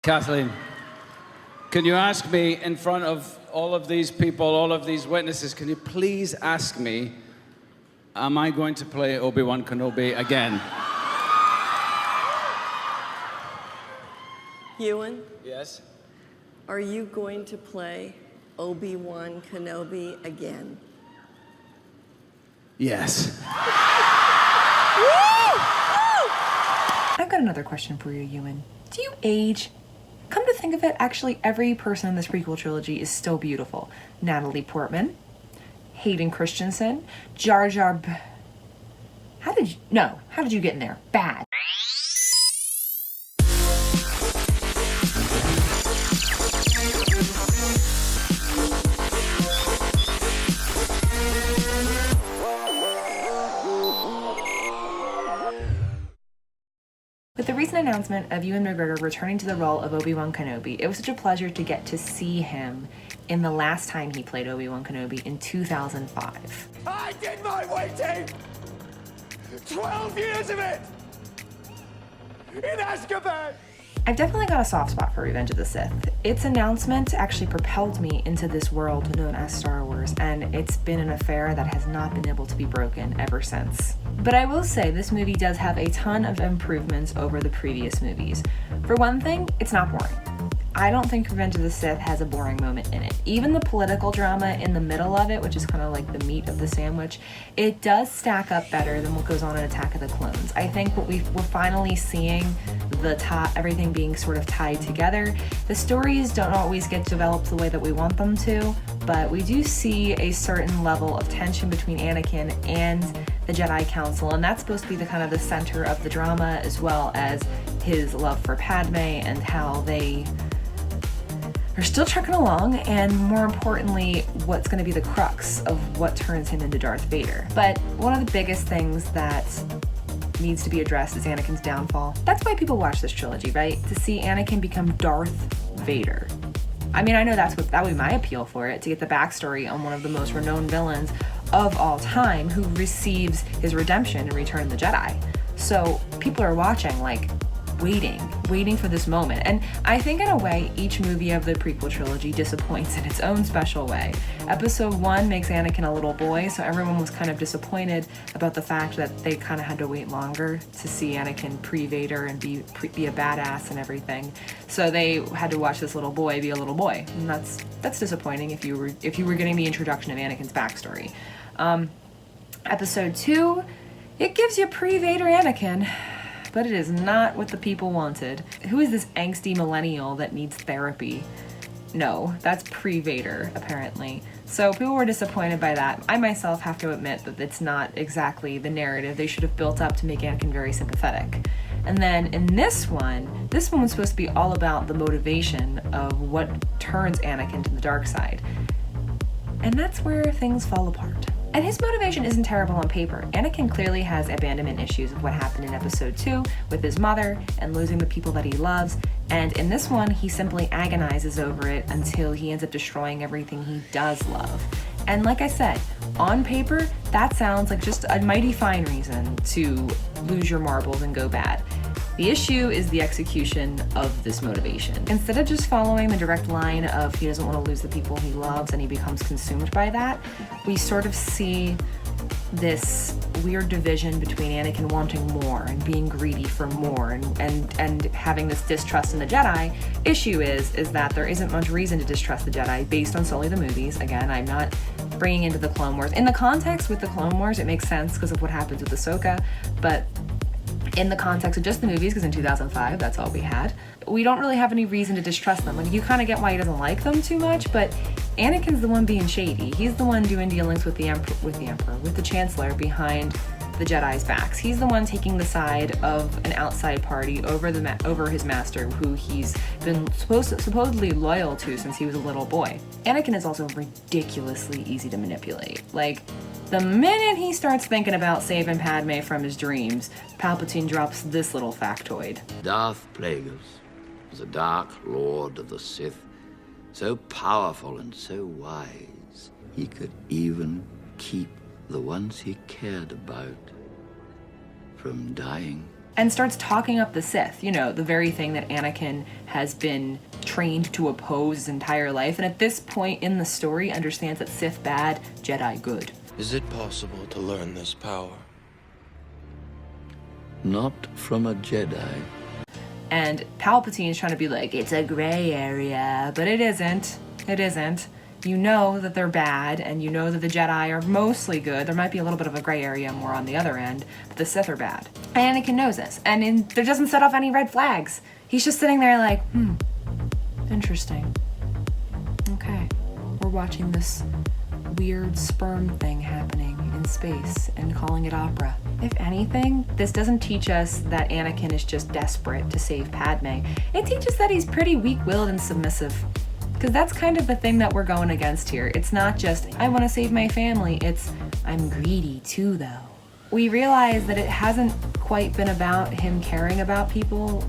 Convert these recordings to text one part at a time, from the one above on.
Kathleen, can you ask me in front of all of these people, all of these witnesses, can you please ask me, am I going to play Obi-Wan Kenobi again? Ewan? Yes? Are you going to play Obi-Wan Kenobi again? Yes. I've got another question for you, Ewan. Do you age? Come to think of it, actually every person in this prequel trilogy is still beautiful. Natalie Portman, Hayden Christensen, Jar Jar how did you get in there? Bad. With the recent announcement of Ewan McGregor returning to the role of Obi-Wan Kenobi, it was such a pleasure to get to see him in the last time he played Obi-Wan Kenobi in 2005. I did my waiting! 12 years of it! In Azkaban! I've definitely got a soft spot for Revenge of the Sith. Its announcement actually propelled me into this world known as Star Wars, and it's been an affair that has not been able to be broken ever since. But I will say this movie does have a ton of improvements over the previous movies. For one thing, it's not boring. I don't think Revenge of the Sith has a boring moment in it. Even the political drama in the middle of it, which is kind of like the meat of the sandwich, it does stack up better than what goes on in Attack of the Clones. I think what we're finally seeing everything being sort of tied together. The stories don't always get developed the way that we want them to, but we do see a certain level of tension between Anakin and the Jedi Council, and that's supposed to be the kind of the center of the drama, as well as his love for Padme and how they are still trucking along, and more importantly, what's going to be the crux of what turns him into Darth Vader. But one of the biggest things that needs to be addressed is Anakin's downfall. That's why people watch this trilogy, right? To see Anakin become Darth Vader. I mean, I know that would be my appeal for it, to get the backstory on one of the most renowned villains of all time who receives his redemption in Return of the Jedi. So people are watching, like, waiting for this moment. And I think in a way, each movie of the prequel trilogy disappoints in its own special way. Episode 1 makes Anakin a little boy, so everyone was kind of disappointed about the fact that they kind of had to wait longer to see Anakin pre-Vader and be a badass and everything. So they had to watch this little boy be a little boy. And that's disappointing if you were getting the introduction of Anakin's backstory. Episode 2, it gives you pre-Vader Anakin, but it is not what the people wanted. Who is this angsty millennial that needs therapy? No, that's pre-Vader, apparently. So people were disappointed by that. I myself have to admit that it's not exactly the narrative they should have built up to make Anakin very sympathetic. And then in this one was supposed to be all about the motivation of what turns Anakin to the dark side. And that's where things fall apart. And his motivation isn't terrible on paper. Anakin clearly has abandonment issues of what happened in episode 2 with his mother and losing the people that he loves. And in this one, he simply agonizes over it until he ends up destroying everything he does love. And like I said, on paper, that sounds like just a mighty fine reason to lose your marbles and go bad. The issue is the execution of this motivation. Instead of just following the direct line of he doesn't want to lose the people he loves and he becomes consumed by that, we sort of see this weird division between Anakin wanting more and being greedy for more and having this distrust in the Jedi. Issue is that there isn't much reason to distrust the Jedi based on solely the movies. Again, I'm not bringing into the Clone Wars. In the context with the Clone Wars, it makes sense because of what happens with Ahsoka, but in the context of just the movies, because in 2005, that's all we had, we don't really have any reason to distrust them. Like, you kind of get why he doesn't like them too much, but Anakin's the one being shady. He's the one doing dealings with the Chancellor behind the Jedi's backs. He's the one taking the side of an outside party over his master, who he's been supposedly loyal to since he was a little boy. Anakin is also ridiculously easy to manipulate. Like, the minute he starts thinking about saving Padme from his dreams, Palpatine drops this little factoid. Darth Plagueis was a dark lord of the Sith, so powerful and so wise, he could even keep the ones he cared about from dying. and starts talking up the Sith, you know, the very thing that Anakin has been trained to oppose his entire life, and at this point in the story understands that Sith bad, Jedi good. Is it possible to learn this power? Not from a Jedi. And Palpatine is trying to be like, it's a gray area, but it isn't. It isn't. You know that they're bad, and you know that the Jedi are mostly good. There might be a little bit of a gray area more on the other end, but the Sith are bad. And Anakin knows this, and there doesn't set off any red flags. He's just sitting there like, interesting. Okay, we're watching this weird sperm thing happening in space and calling it opera. If anything, this doesn't teach us that Anakin is just desperate to save Padme. It teaches that he's pretty weak-willed and submissive. Because that's kind of the thing that we're going against here. It's not just, I want to save my family. It's, I'm greedy too, though. We realize that it hasn't quite been about him caring about people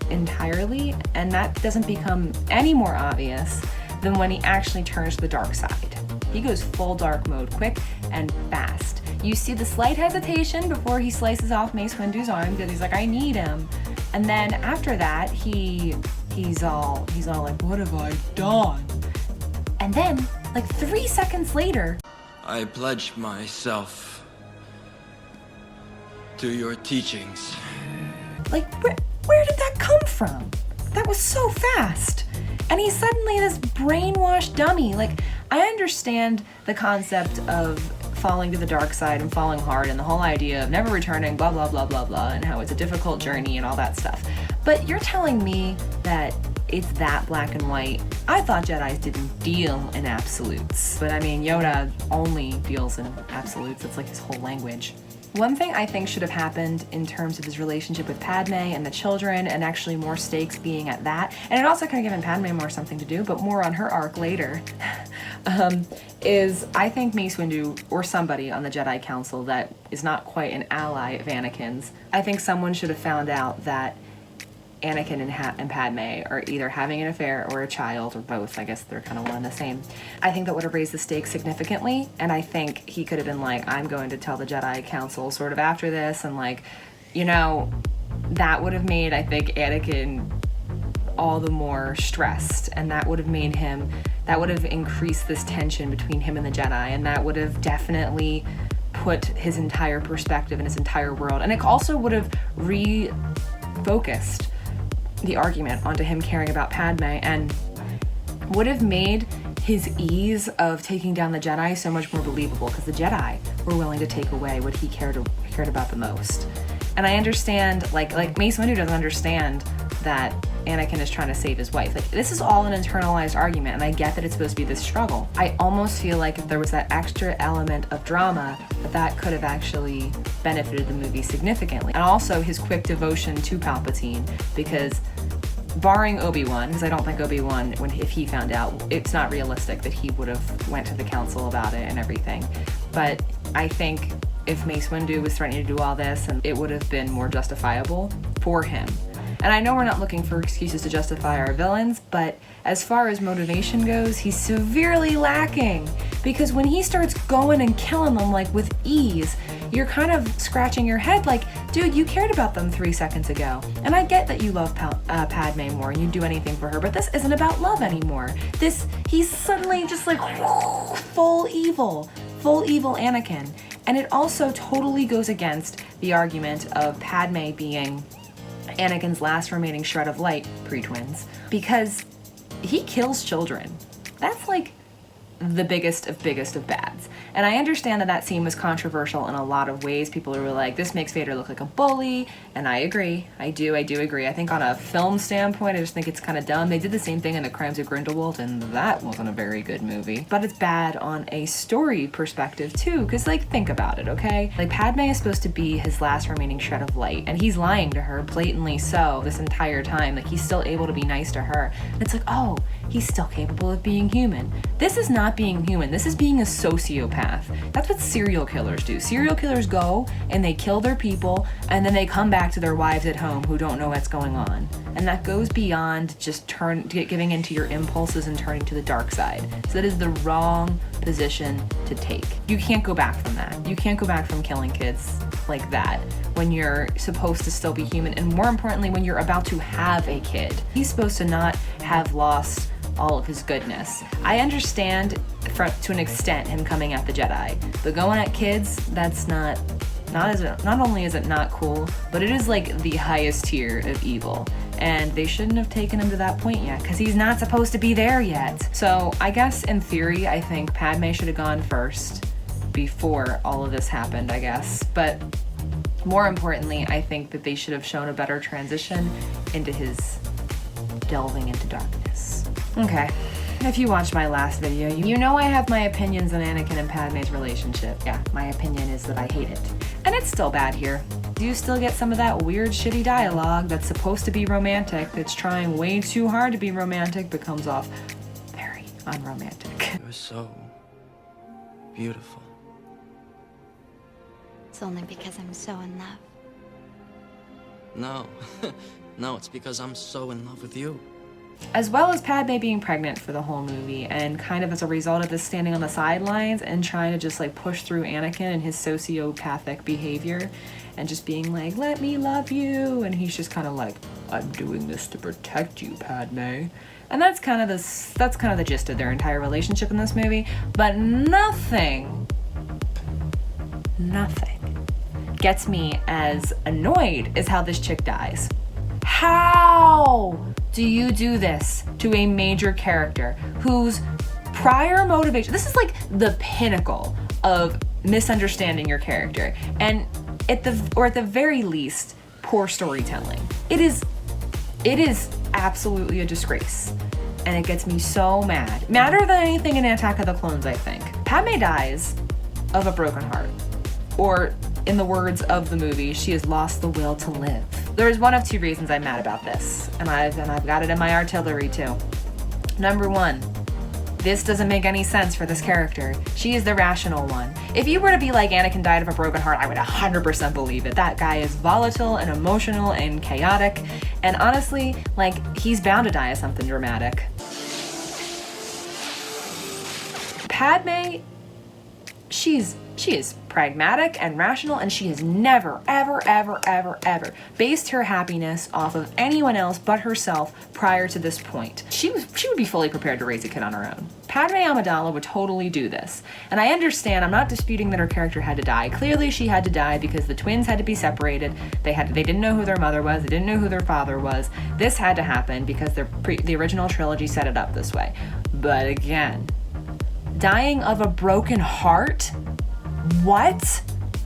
entirely, and that doesn't become any more obvious than when he actually turns to the dark side. He goes full dark mode quick and fast. You see the slight hesitation before he slices off Mace Windu's arm because he's like, I need him. And then after that, he's all like, what have I done? And then, like 3 seconds later, I pledge myself to your teachings. like, where did that come from? That was so fast. And he's suddenly this brainwashed dummy. Like, I understand the concept of falling to the dark side and falling hard and the whole idea of never returning, blah, blah, blah, blah, blah, and how it's a difficult journey and all that stuff. But you're telling me that it's that black and white. I thought Jedis didn't deal in absolutes. But I mean, Yoda only deals in absolutes. It's like his whole language. One thing I think should have happened in terms of his relationship with Padme and the children, and actually more stakes being at that, and it also could have given Padme more something to do, but more on her arc later, is I think Mace Windu, or somebody on the Jedi Council that is not quite an ally of Anakin's, I think someone should have found out that Anakin and Padme are either having an affair or a child, or both. I guess they're kind of one and the same. I think that would have raised the stakes significantly, and I think he could have been like, I'm going to tell the Jedi Council sort of after this, and like, you know, that would have made, I think, Anakin all the more stressed, and that would have made him, that would have increased this tension between him and the Jedi, and that would have definitely put his entire perspective and his entire world, and it also would have refocused the argument onto him caring about Padme, and would have made his ease of taking down the Jedi so much more believable, because the Jedi were willing to take away what he cared about the most. And I understand, like Mace Windu doesn't understand that Anakin is trying to save his wife. Like, this is all an internalized argument, and I get that it's supposed to be this struggle. I almost feel like if there was that extra element of drama, that could have actually benefited the movie significantly. And also his quick devotion to Palpatine, because barring Obi-Wan, because I don't think Obi-Wan, if he found out, it's not realistic that he would have went to the council about it and everything. But I think if Mace Windu was threatening to do all this, and it would have been more justifiable for him. And I know we're not looking for excuses to justify our villains, but as far as motivation goes, he's severely lacking. Because when he starts going and killing them like with ease, you're kind of scratching your head like, dude, you cared about them 3 seconds ago. And I get that you love Padme more and you'd do anything for her, but this isn't about love anymore. He's suddenly just like full evil Anakin. And it also totally goes against the argument of Padme being Anakin's last remaining shred of light, pre-twins, because he kills children. That's like the biggest of bads. And I understand that scene was controversial in a lot of ways. People were like, this makes Vader look like a bully, and I agree. I do agree. I think on a film standpoint, I just think it's kind of dumb. They did the same thing in The Crimes of Grindelwald, and that wasn't a very good movie. But it's bad on a story perspective too, because like, think about it, okay? Like, Padme is supposed to be his last remaining shred of light, and he's lying to her, blatantly so, this entire time. Like, he's still able to be nice to her. And it's like, oh, he's still capable of being human. This is not not being human. This is being a sociopath. That's what serial killers do. Serial killers go and they kill their people, and then they come back to their wives at home who don't know what's going on. And that goes beyond just giving into your impulses and turning to the dark side. So that is the wrong position to take. You can't go back from that. You can't go back from killing kids like that when you're supposed to still be human, and more importantly, when you're about to have a kid. He's supposed to not have lost all of his goodness. I understand to an extent him coming at the Jedi, but going at kids, that's not only is it not cool, but it is like the highest tier of evil. And they shouldn't have taken him to that point yet, because he's not supposed to be there yet. So I guess in theory, I think Padme should have gone first before all of this happened, I guess. But more importantly, I think that they should have shown a better transition into his delving into darkness. Okay, if you watched my last video, you know I have my opinions on Anakin and Padme's relationship. Yeah, my opinion is that I hate it. And it's still bad here. You still get some of that weird, shitty dialogue that's supposed to be romantic, that's trying way too hard to be romantic, but comes off very unromantic. You're so beautiful. It's only because I'm so in love. No. No, it's because I'm so in love with you. As well as Padme being pregnant for the whole movie, and kind of as a result of this standing on the sidelines and trying to just like push through Anakin and his sociopathic behavior and just being like, let me love you, and he's just kind of like, I'm doing this to protect you, Padme. And that's kind of the gist of their entire relationship in this movie. But nothing gets me as annoyed as how this chick dies. How do you do this to a major character whose prior motivation, this is like the pinnacle of misunderstanding your character, and at the very least, poor storytelling. It is absolutely a disgrace, and it gets me so mad. Madder than anything in Attack of the Clones, I think. Padme dies of a broken heart, or in the words of the movie, she has lost the will to live. There's one of two reasons I'm mad about this, and I've got it in my artillery too. Number one, this doesn't make any sense for this character. She is the rational one. If you were to be like, Anakin died of a broken heart, I would 100% believe it. That guy is volatile and emotional and chaotic, and honestly, like, he's bound to die of something dramatic. Padme, she is pragmatic and rational, and she has never, ever based her happiness off of anyone else but herself prior to this point. She would be fully prepared to raise a kid on her own. Padme Amidala would totally do this. And I understand, I'm not disputing that her character had to die. Clearly she had to die because the twins had to be separated. They didn't know who their mother was. They didn't know who their father was. This had to happen because the original trilogy set it up this way. But again, dying of a broken heart? What?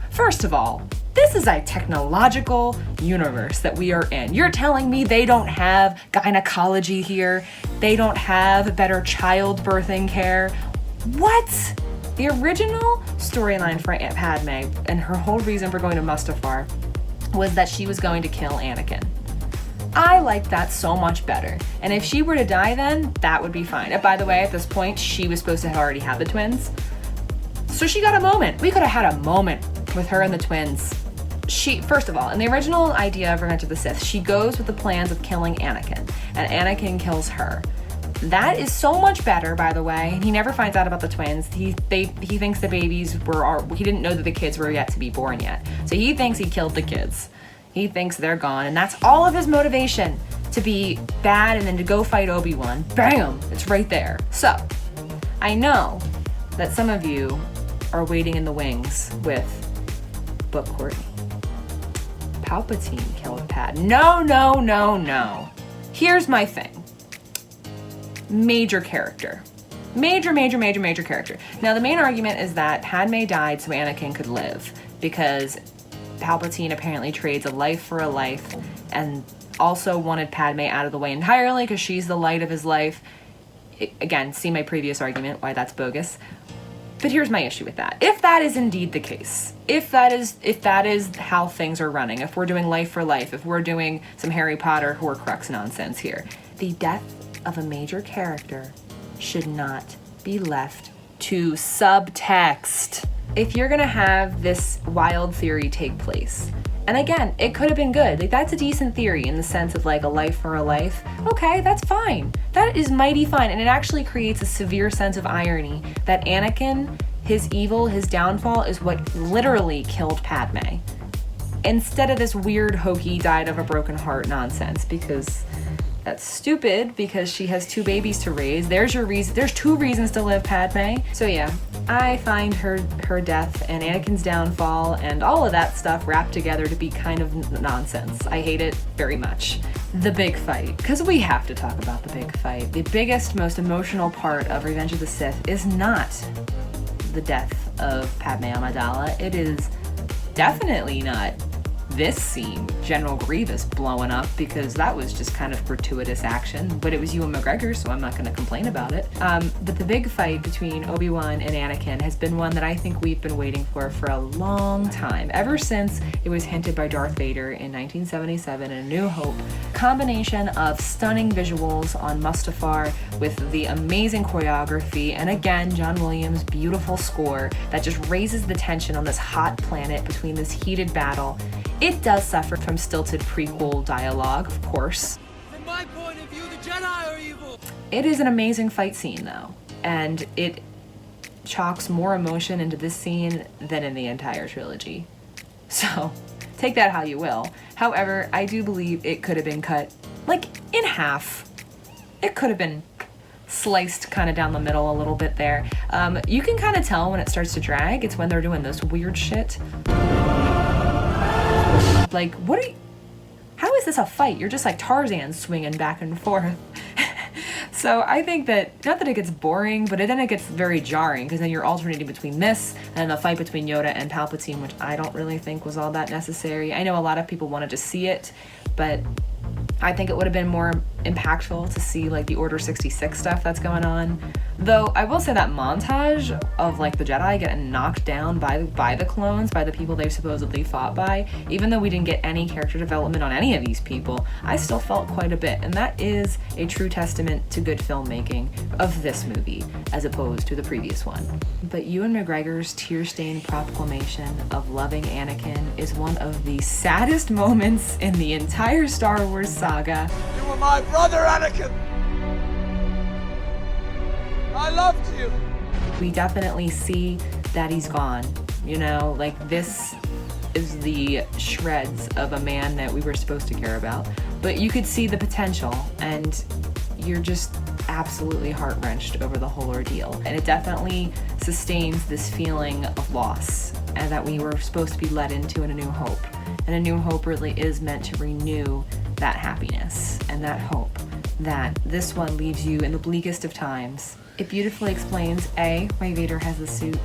First of all, this is a technological universe that we are in. You're telling me they don't have gynecology here? They don't have better childbirthing care? What? The original storyline for Aunt Padme and her whole reason for going to Mustafar was that she was going to kill Anakin. I like that so much better. And if she were to die then, that would be fine. And by the way, at this point, she was supposed to have already had the twins. So she got a moment. We could have had a moment with her and the twins. First of all, in the original idea of Revenge of the Sith, she goes with the plans of killing Anakin, and Anakin kills her. That is so much better, by the way. He never finds out about the twins. He thinks the babies he didn't know that the kids were yet to be born yet. So he thinks he killed the kids. He thinks they're gone, and that's all of his motivation, to be bad and then to go fight Obi-Wan. Bam! It's right there. So, I know that some of you are waiting in the wings with, but Courtney, Palpatine killed Pad. No. Here's my thing. Major character. Major character. Now, the main argument is that Padme died so Anakin could live, because Palpatine apparently trades a life for a life, and also wanted Padme out of the way entirely because she's the light of his life. Again, see my previous argument, why that's bogus. But here's my issue with that. If that is indeed the case, if that is how things are running, if we're doing life for life, if we're doing some Harry Potter Horcrux nonsense here, the death of a major character should not be left to subtext. If you're gonna have this wild theory take place, and again, it could have been good. Like, that's a decent theory in the sense of like a life for a life. Okay, that's fine. That is mighty fine. And it actually creates a severe sense of irony that Anakin, his evil, his downfall is what literally killed Padme. Instead of this weird hokey died of a broken heart nonsense, because that's stupid, because she has 2 babies to raise. There's your reason. There's 2 reasons to live, Padme. So yeah, I find her death and Anakin's downfall and all of that stuff wrapped together to be kind of nonsense. I hate it very much. The big fight, because we have to talk about the big fight. The biggest, most emotional part of Revenge of the Sith is not the death of Padme Amidala. It is definitely not this scene, General Grievous blowing up, because that was just kind of gratuitous action, but it was Ewan McGregor, so I'm not going to complain about it. But the big fight between Obi-Wan and Anakin has been one that I think we've been waiting for a long time, ever since it was hinted by Darth Vader in 1977 in A New Hope. Combination of stunning visuals on Mustafar with the amazing choreography, and again, John Williams' beautiful score that just raises the tension on this hot planet between this heated battle. It does suffer from stilted prequel dialogue, of course. From my point of view, the Jedi are evil. It is an amazing fight scene, though, and it chalks more emotion into this scene than in the entire trilogy. So, take that how you will. However, I do believe it could have been cut, like, in half. It could have been sliced kind of down the middle a little bit there. You can kind of tell when it starts to drag. It's when they're doing this weird shit. Like, how is this a fight? You're just like Tarzan swinging back and forth. So I think that, not that it gets boring, but then it gets very jarring, because then you're alternating between this and the fight between Yoda and Palpatine, which I don't really think was all that necessary. I know a lot of people wanted to see it, but I think it would have been more impactful to see like the Order 66 stuff that's going on. Though I will say that montage of like the Jedi getting knocked down by the clones, by the people they've supposedly fought by, even though we didn't get any character development on any of these people, I still felt quite a bit. And that is a true testament to good filmmaking of this movie as opposed to the previous one. But Ewan McGregor's tear-stained proclamation of loving Anakin is one of the saddest moments in the entire Star Wars saga. You were my brother, Anakin! I loved you! We definitely see that he's gone. You know, like, this is the shreds of a man that we were supposed to care about. But you could see the potential, and you're just absolutely heart-wrenched over the whole ordeal. And it definitely sustains this feeling of loss, and that we were supposed to be led into in A New Hope. And A New Hope really is meant to renew that happiness and that hope that this one leaves you in the bleakest of times. It beautifully explains A, why Vader has the suit,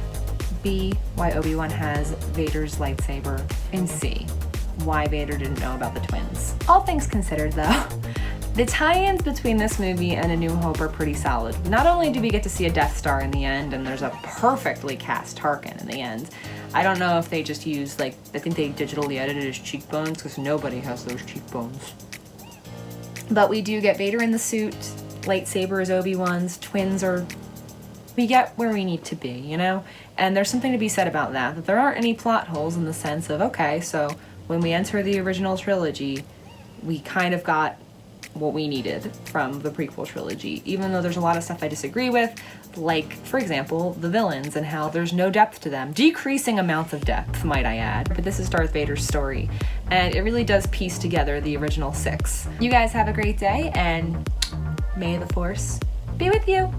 B, why Obi-Wan has Vader's lightsaber, and C, why Vader didn't know about the twins. All things considered, though, the tie-ins between this movie and A New Hope are pretty solid. Not only do we get to see a Death Star in the end, and there's a perfectly cast Tarkin in the end. I don't know if they just used, like, I think they digitally edited his cheekbones, because nobody has those cheekbones. But we do get Vader in the suit, lightsaber is Obi-Wan's, twins are... We get where we need to be, you know? And there's something to be said about that there aren't any plot holes in the sense of, okay, so when we enter the original trilogy, we kind of got what we needed from the prequel trilogy, even though there's a lot of stuff I disagree with, like, for example, the villains and how there's no depth to them. Decreasing amounts of depth, might I add. But this is Darth Vader's story, and it really does piece together the original 6. You guys have a great day, and may the Force be with you.